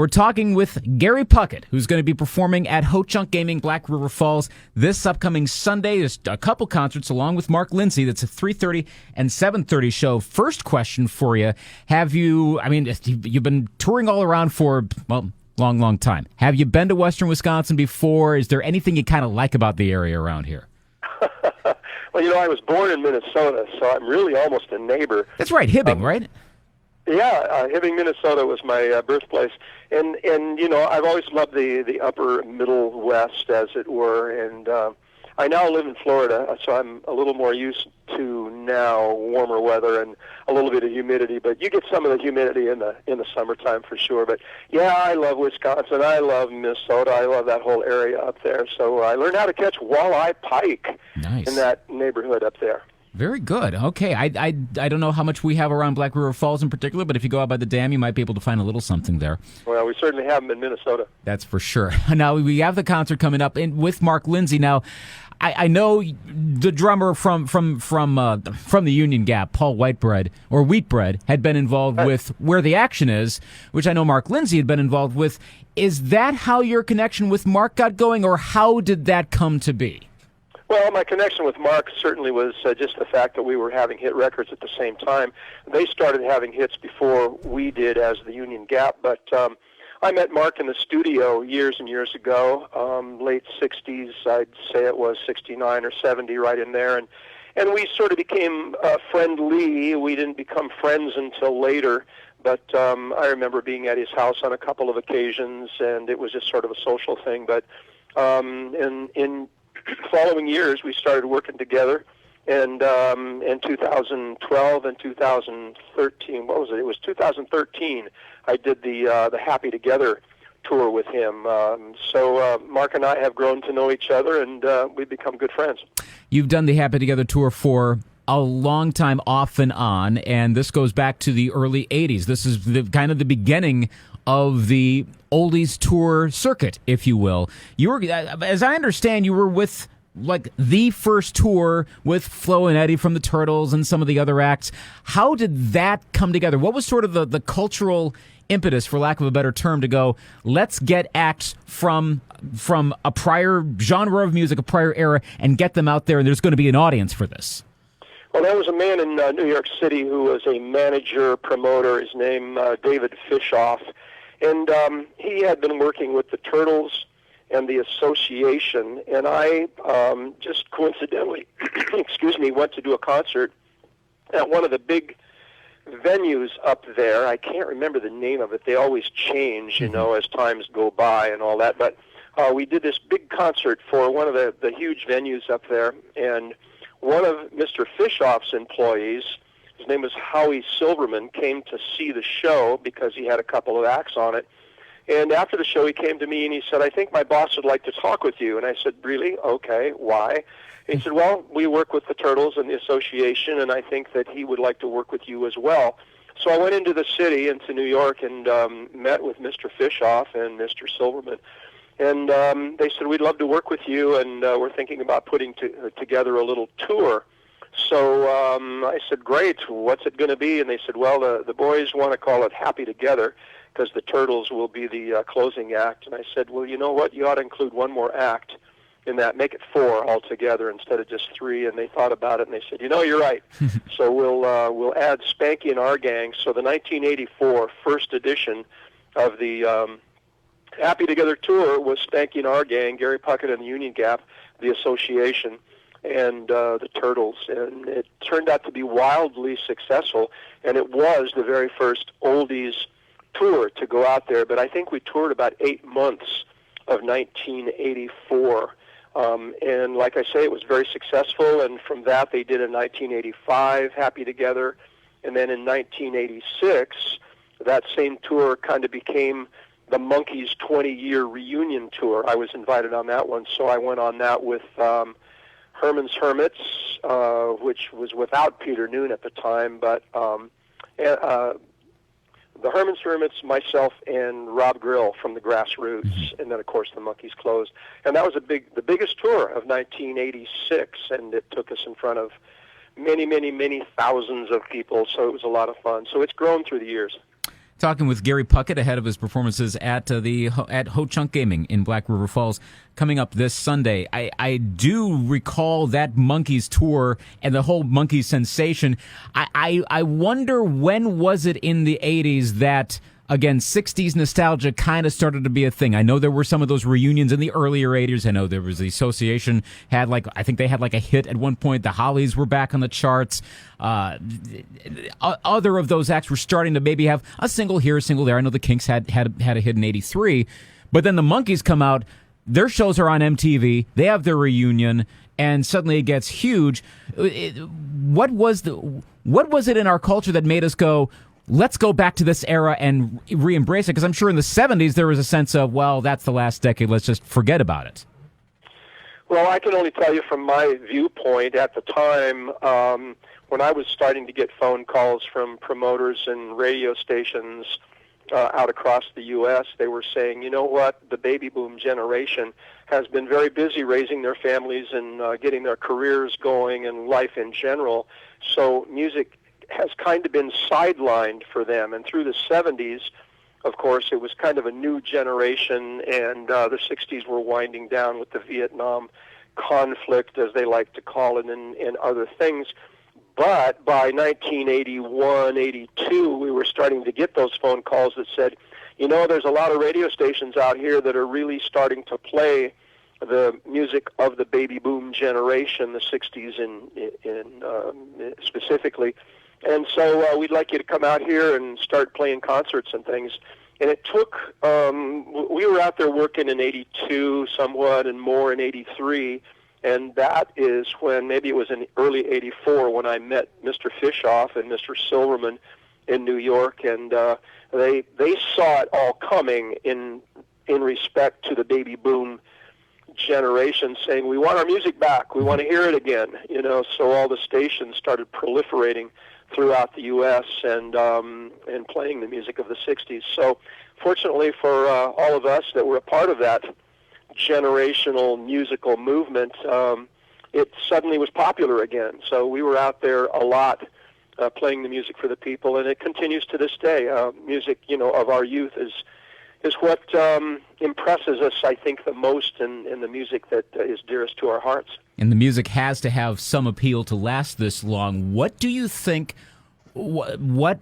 We're talking with Gary Puckett, who's going to be performing at Ho-Chunk Gaming, Black River Falls this upcoming Sunday. There's a couple concerts along with Mark Lindsay. That's a 3:30 and 7:30 show. First question for you. You've been touring all around for, long time. Have you been to Western Wisconsin before? Is there anything you kind of like about the area around here? Well, I was born in Minnesota, so I'm really almost a neighbor. That's right, Hibbing, right? Yeah, Hibbing, Minnesota was my birthplace, and I've always loved the upper middle west, as it were, and I now live in Florida, so I'm a little more used to now warmer weather and a little bit of humidity, but you get some of the humidity in the summertime for sure. But yeah, I love Wisconsin, I love Minnesota, I love that whole area up there. So I learned how to catch walleye pike in that neighborhood up there. Very good. Okay, I don't know how much we have around Black River Falls in particular, but if you go out by the dam, you might be able to find a little something there. Well, we certainly have them in Minnesota. That's for sure. Now, we have the concert coming up with Mark Lindsay. Now, I know the drummer from the Union Gap, Paul Wheatbread, had been involved with Where the Action Is, which I know Mark Lindsay had been involved with. Is that how your connection with Mark got going, or how did that come to be? Well, my connection with Mark certainly was just the fact that we were having hit records at the same time. They started having hits before we did as the Union Gap, but I met Mark in the studio years and years ago, late 60s, I'd say it was 69 or 70, right in there, and we sort of became friendly. We didn't become friends until later, but I remember being at his house on a couple of occasions, and it was just sort of a social thing, but in following years, we started working together, and in 2012 and 2013, It was 2013. I did the Happy Together tour with him. So Mark and I have grown to know each other, and we've become good friends. You've done the Happy Together tour for a long time, off and on, and this goes back to the early 80s. This is kind of the beginning of the oldies tour circuit, if you will. You were, as I understand, you were with the first tour with Flo and Eddie from the Turtles and some of the other acts. How did that come together? What was sort of the cultural impetus, for lack of a better term, to go, let's get acts from a prior genre of music, a prior era, and get them out there, and there's going to be an audience for this? Well, there was a man in New York City who was a manager, promoter. His name, David Fishoff. And he had been working with the Turtles and the association, and I just coincidentally, went to do a concert at one of the big venues up there. I can't remember the name of it. They always change, as times go by and all that. But we did this big concert for one of the huge venues up there, and one of Mr. Fishoff's employees, his name was Howie Silverman, came to see the show because he had a couple of acts on it. And after the show, he came to me and he said, "I think my boss would like to talk with you." And I said, "Really? Okay, why?" And he said, "Well, we work with the Turtles and the association, and I think that he would like to work with you as well." So I went into the city, into New York, and met with Mr. Fishoff and Mr. Silverman. And they said, "We'd love to work with you, and we're thinking about putting together a little tour." So I said, "Great, what's it going to be?" And they said, "Well, the boys want to call it Happy Together because the Turtles will be the closing act." And I said, "Well, you know what? You ought to include one more act in that. Make it 4 altogether instead of just 3." And they thought about it, and they said, "You're right." So we'll add Spanky and Our Gang. So the 1984 first edition of the Happy Together tour was Spanky and Our Gang, Gary Puckett and the Union Gap, the association, and the Turtles. And it turned out to be wildly successful, and it was the very first oldies tour to go out there. But I think we toured about 8 months of 1984. And like I say, it was very successful, and from that they did a 1985 Happy Together, and then in 1986, that same tour kind of became the Monkees' 20-year reunion tour. I was invited on that one, so I went on that with Herman's Hermits, which was without Peter Noone at the time, but the Herman's Hermits, myself, and Rob Grill from the Grassroots, and then, of course, the Monkees closed. And that was the biggest tour of 1986, and it took us in front of many, many, many thousands of people, so it was a lot of fun. So it's grown through the years. Talking with Gary Puckett ahead of his performances at Ho Chunk Gaming in Black River Falls coming up this Sunday. I do recall that Monkees tour and the whole Monkees sensation. I wonder, when was it in the 80s that, again, 60s nostalgia kind of started to be a thing? I know there were some of those reunions in the earlier 80s. I know there was the Association I think they had like a hit at one point. The Hollies were back on the charts. Other of those acts were starting to maybe have a single here, a single there. I know the Kinks had a hit in 83. But then the Monkees come out. Their shows are on MTV. They have their reunion, and suddenly it gets huge. What was it in our culture that made us go, let's go back to this era and re-embrace it? Because I'm sure in the 70s there was a sense of, well, that's the last decade, let's just forget about it. Well, I can only tell you from my viewpoint at the time, when I was starting to get phone calls from promoters and radio stations out across the U.S., they were saying, you know what, the baby boom generation has been very busy raising their families and getting their careers going and life in general, so music has kind of been sidelined for them. And through the 70s, of course, it was kind of a new generation, and the 60s were winding down with the Vietnam conflict, as they like to call it, and other things. But by 1981, 82, we were starting to get those phone calls that said, you know, there's a lot of radio stations out here that are really starting to play the music of the baby boom generation, the 60s in specifically. And so we'd like you to come out here and start playing concerts and things. And it took, we were out there working in 82 somewhat and more in 83. And that is when, maybe it was in early 84, when I met Mr. Fishoff and Mr. Silverman in New York. And they saw it all coming in respect to the baby boom generation, saying, we want our music back. We want to hear it again. You know, so all the stations started proliferating throughout the U.S. and playing the music of the 60s. So fortunately for all of us that were a part of that generational musical movement, it suddenly was popular again. So we were out there a lot playing the music for the people, and it continues to this day. Music, you know, of our youth is what impresses us, I think, the most in the music that is dearest to our hearts. And the music has to have some appeal to last this long. What do you think, what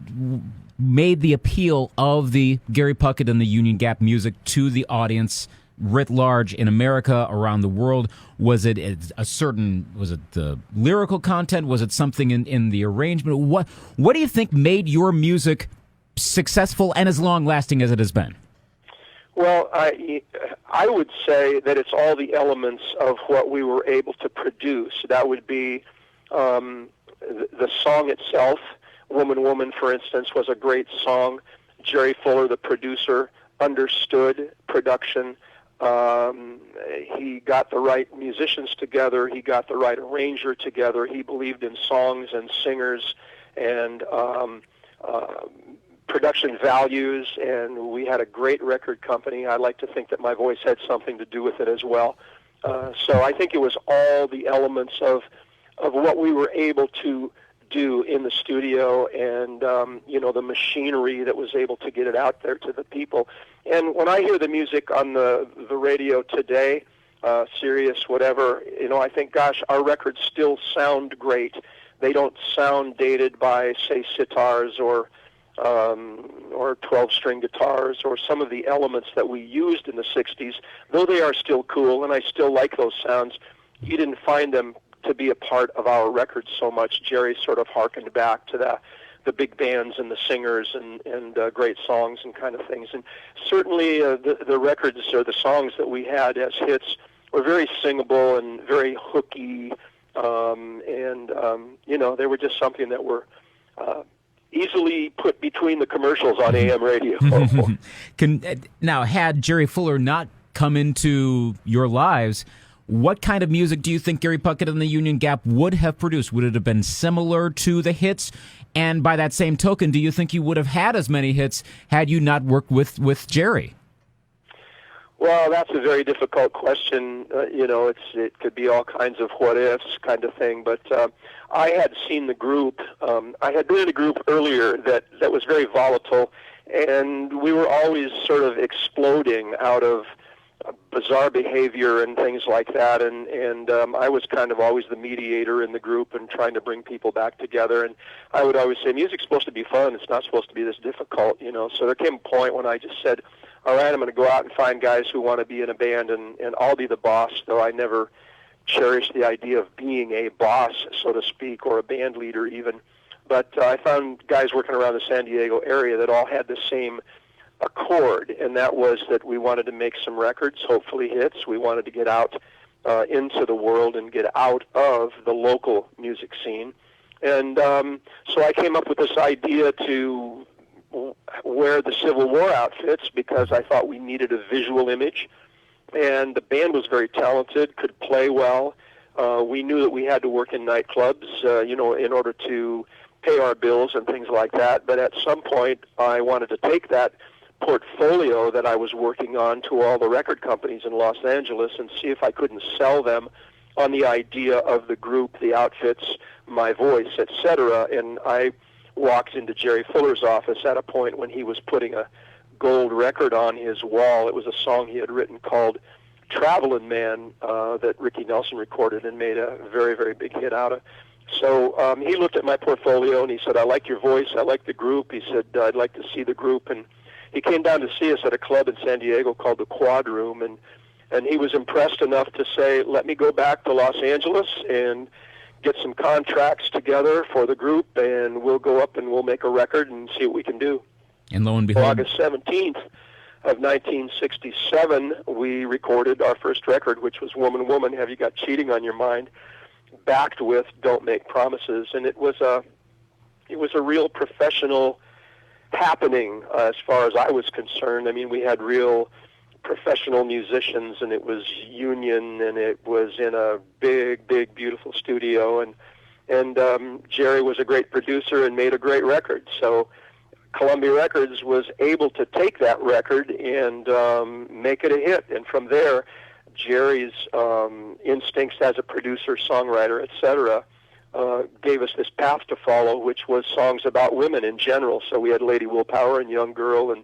made the appeal of the Gary Puckett and the Union Gap music to the audience writ large in America, around the world? Was it the lyrical content? Was it something in the arrangement? What do you think made your music successful and as long-lasting as it has been? Well, I would say that it's all the elements of what we were able to produce. That would be the song itself. Woman, Woman, for instance, was a great song. Jerry Fuller, the producer, understood production. He got the right musicians together. He got the right arranger together. He believed in songs and singers and production values, and we had a great record company. I like to think that my voice had something to do with it as well. So I think it was all the elements of what we were able to do in the studio, and you know, the machinery that was able to get it out there to the people. And when I hear the music on the radio today, Sirius, whatever, you know, I think, gosh, our records still sound great. They don't sound dated by, say, sitars or 12-string guitars or some of the elements that we used in the 60s, though they are still cool, and I still like those sounds. You didn't find them to be a part of our records so much. Jerry sort of harkened back to the big bands and the singers and great songs and kind of things. And certainly the records or the songs that we had as hits were very singable and very hooky, you know, they were just something that were easily put between the commercials on AM radio. Now, had Jerry Fuller not come into your lives, what kind of music do you think Gary Puckett and the Union Gap would have produced? Would it have been similar to the hits? And by that same token, do you think you would have had as many hits had you not worked with Jerry? Well, that's a very difficult question. You know, it could be all kinds of what-ifs kind of thing. But I had seen the group. I had been in a group earlier that was very volatile and we were always sort of exploding out of bizarre behavior and things like that, and I was kind of always the mediator in the group and trying to bring people back together. And I would always say, music's supposed to be fun. It's not supposed to be this difficult, you know. So there came a point when I just said, all right, I'm going to go out and find guys who want to be in a band, and I'll be the boss, though I never cherished the idea of being a boss, so to speak, or a band leader even. But I found guys working around the San Diego area that all had the same accord, and that was that we wanted to make some records, hopefully hits. We wanted to get out into the world and get out of the local music scene. And so I came up with this idea to wear the Civil War outfits because I thought we needed a visual image. And the band was very talented, could play well. We knew that we had to work in nightclubs, you know, in order to pay our bills and things like that. But at some point, I wanted to take that portfolio that I was working on to all the record companies in Los Angeles and see if I couldn't sell them on the idea of the group, the outfits, my voice, etc. And I walked into Jerry Fuller's office at a point when he was putting a gold record on his wall. It was a song he had written called Travelin' Man that Ricky Nelson recorded and made a very, very big hit out of. So he looked at my portfolio and he said, I like your voice, I like the group. He said, I'd like to see the group. And he came down to see us at a club in San Diego called the Quad Room, and he was impressed enough to say, let me go back to Los Angeles and get some contracts together for the group, and we'll go up and we'll make a record and see what we can do. And lo and behold, August 17th of 1967, we recorded our first record, which was Woman, Woman, Have You Got Cheating on Your Mind, backed with Don't Make Promises. And it was a real professional happening as far as I was concerned. I mean, we had real professional musicians, and it was union, and it was in a big, big, beautiful studio, and Jerry was a great producer and made a great record. So Columbia Records was able to take that record and make it a hit. And from there, Jerry's instincts as a producer, songwriter, etc., gave us this path to follow, which was songs about women in general. So we had Lady Willpower and Young Girl and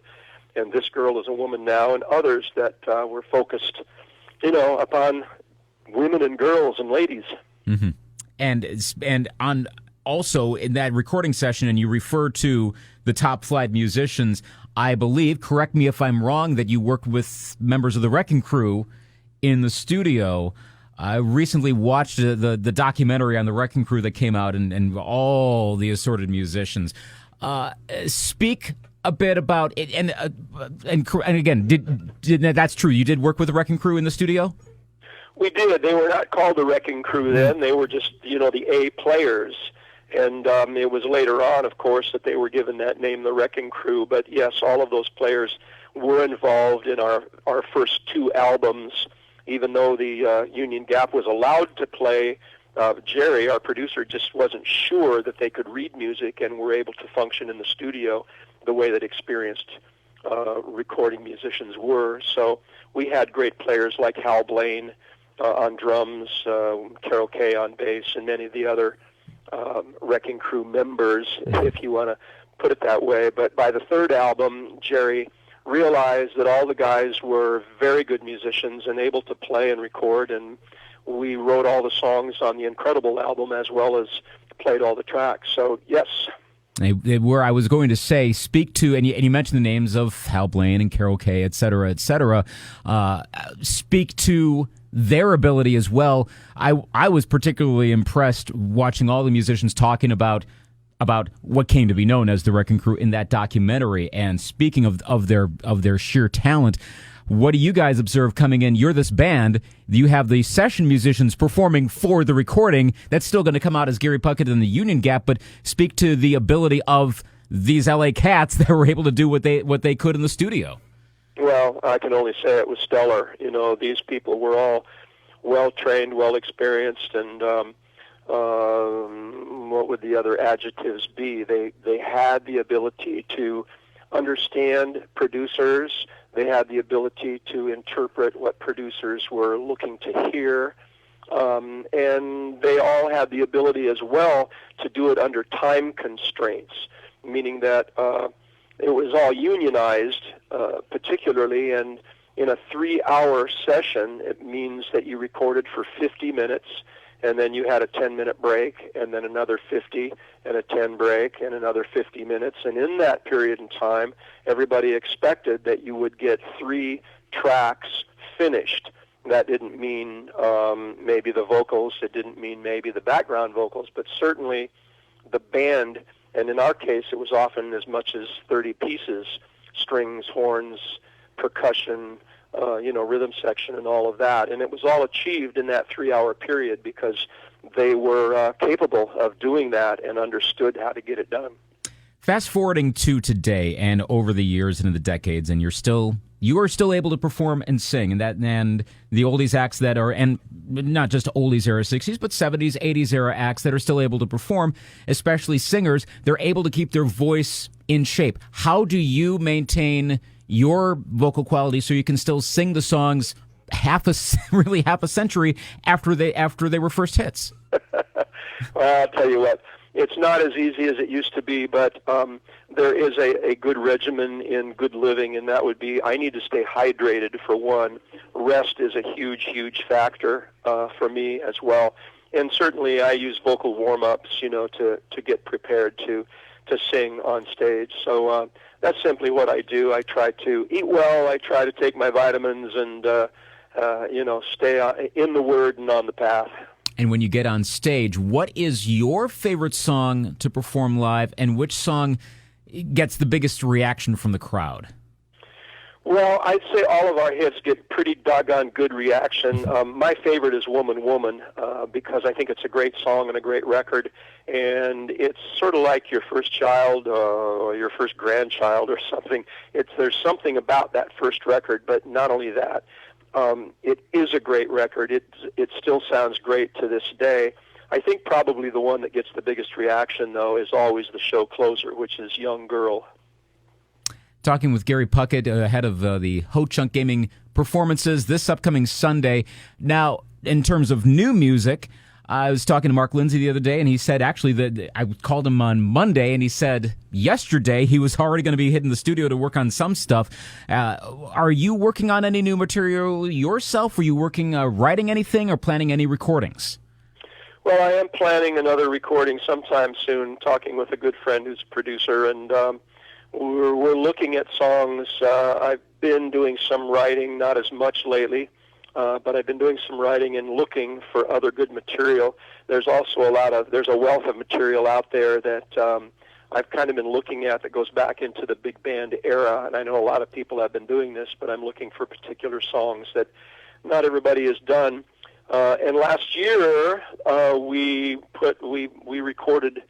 This Girl Is a Woman Now, and others that were focused, you know, upon women and girls and ladies. Mm-hmm. And on also in that recording session, and you refer to the top flight musicians, I believe, correct me if I'm wrong, that you worked with members of the Wrecking Crew in the studio. I recently watched the documentary on the Wrecking Crew that came out, and all the assorted musicians. Speak a bit about it, and again, did that's true? You did work with the Wrecking Crew in the studio? We did. They were not called the Wrecking Crew then. They were just, you know, the A players. And it was later on, of course, that they were given that name, the Wrecking Crew. But yes, all of those players were involved in our first two albums. Even though the Union Gap was allowed to play, Jerry, our producer, just wasn't sure that they could read music and were able to function in the studio the way that experienced recording musicians were. So we had great players like Hal Blaine on drums, Carol Kay on bass, and many of the other Wrecking Crew members, if you want to put it that way. But by the third album, Jerry realized that all the guys were very good musicians and able to play and record, and we wrote all the songs on the Incredible album as well as played all the tracks. So, yes. Where I was going to say, speak to, and you mentioned the names of Hal Blaine and Carol Kay, et cetera, speak to their ability as well. I was particularly impressed watching all the musicians talking about what came to be known as the Wrecking Crew in that documentary. And speaking of their sheer talent, what do you guys observe coming in? You're this band. You have the session musicians performing for the recording. That's still going to come out as Gary Puckett and the Union Gap. But speak to the ability of these LA cats that were able to do what they could in the studio. Well, I can only say it was stellar. You know, these people were all well trained, well experienced, and what would the other adjectives be? They had the ability to understand producers. They had the ability to interpret what producers were looking to hear. And they all had the ability as well to do it under time constraints, meaning that it was all unionized, particularly, and in a 3-hour session, it means that you recorded for 50 minutes, and then you had a 10-minute break, and then another 50, and a 10 break, and another 50 minutes. And in that period in time, everybody expected that you would get 3 tracks finished. That didn't mean maybe the vocals, it didn't mean maybe the background vocals, but certainly the band, and in our case, it was often as much as 30 pieces, strings, horns, percussion, rhythm section and all of that. And it was all achieved in that 3-hour period because they were capable of doing that and understood how to get it done. Fast forwarding to today and over the years and in the decades, and you are still able to perform and sing, and the oldies acts that are, and not just oldies era 60s, but 70s, 80s era acts that are still able to perform, especially singers, they're able to keep their voice in shape. How do you maintain your vocal quality so you can still sing the songs half a century after they were first hits? Well, I'll tell you what. It's not as easy as it used to be, but there is a good regimen in good living, and that would be I need to stay hydrated, for one. Rest is a huge, huge factor for me as well. And certainly I use vocal warm-ups, to get prepared to sing on stage. So that's simply what I do. I try to eat well. I try to take my vitamins and, stay in the Word and on the path. And when you get on stage, what is your favorite song to perform live, and which song gets the biggest reaction from the crowd? Well, I'd say all of our hits get pretty doggone good reaction. My favorite is Woman, Woman, because I think it's a great song and a great record, and it's sort of like your first child or your first grandchild or something. There's something about that first record, but not only that. It is a great record. It still sounds great to this day. I think probably the one that gets the biggest reaction, though, is always the show closer, which is Young Girl. Talking with Gary Puckett, ahead of the Ho-Chunk Gaming performances this upcoming Sunday. Now, in terms of new music, I was talking to Mark Lindsay the other day, and he said actually that I called him on Monday, and he said yesterday he was already going to be hitting the studio to work on some stuff. Are you working on any new material yourself? Were you writing anything or planning any recordings? Well, I am planning another recording sometime soon, talking with a good friend who's a producer, and we're looking at songs. I've been doing some writing, not as much lately. But I've been doing some writing and looking for other good material. There's also there's a wealth of material out there that I've kind of been looking at that goes back into the big band era, and I know a lot of people have been doing this, but I'm looking for particular songs that not everybody has done. And last year we recorded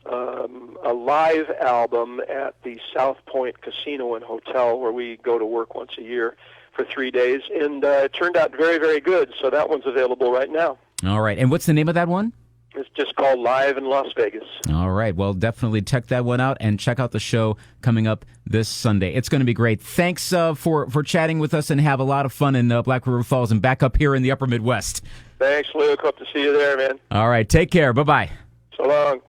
a live album at the South Point Casino and Hotel, where we go to work once a year for 3 days, and it turned out very, very good, so that one's available right now. All right, and what's the name of that one? It's just called Live in Las Vegas. All right, well, definitely check that one out, and check out the show coming up this Sunday. It's going to be great. Thanks for chatting with us, and have a lot of fun in Black River Falls and back up here in the upper Midwest. Thanks, Luke. Hope to see you there, man. All right, take care. Bye-bye. So long.